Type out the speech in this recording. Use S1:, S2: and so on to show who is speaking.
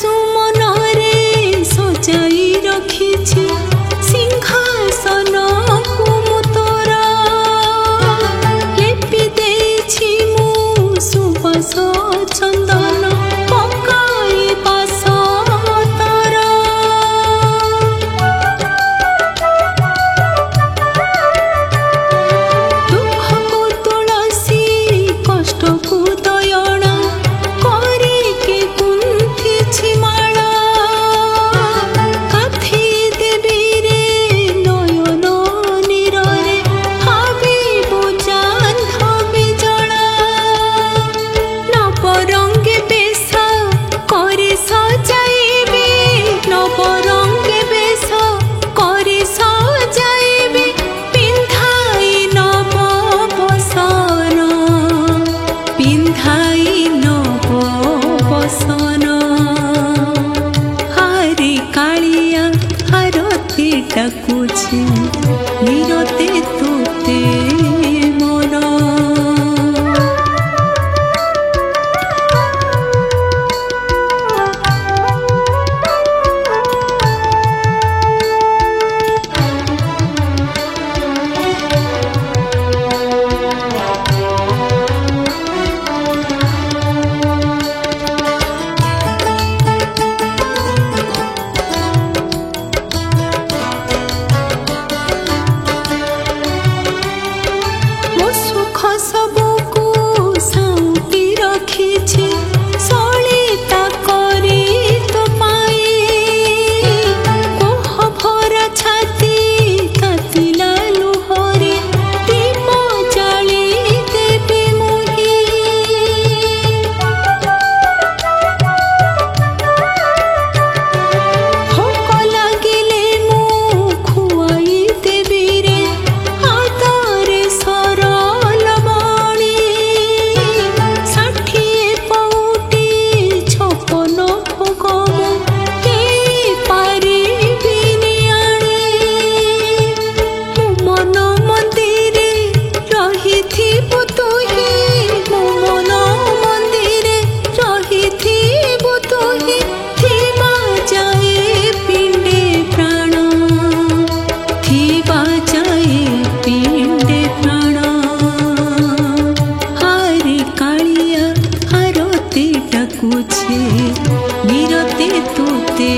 S1: सुमनरे सजाई रखिछि सिंहासन कुमुतरा लेपि देछि मु सुबास चंदन पकाई बास तारा दुख को तुलसी कष्ट को दयणा करी के गुंथिछि माला काथी देवी रे नयन नीरे भाविब जाह्नवी जड़ा नवरंगे बेश करे सजाइबे नवरंगे बेश करे सजाइबे पिंधाई नव बसन पिंधाई नव बसन हारी कालिया आरती डाकुछि निरते तोते मोर मो सुख सबको साउटी रखिछि सलिता करी तो पाई कोह भरा छाती कातिला लुहरे दीप जाली देवी मुही भोक लागिले मु खुआई देवी रे आदरे सरल मणि 60 पौटी 56 भोग मु देई पारिबिनि आणी मो मन मंदिरे रहिथिबु तुहि मो मन मंदिरे रहिथिबु तुहि थिबा जाए पिंडे प्राण थिबा जाए पिंडे प्राण हारी कालिया आरती डाकुछि निरते तोते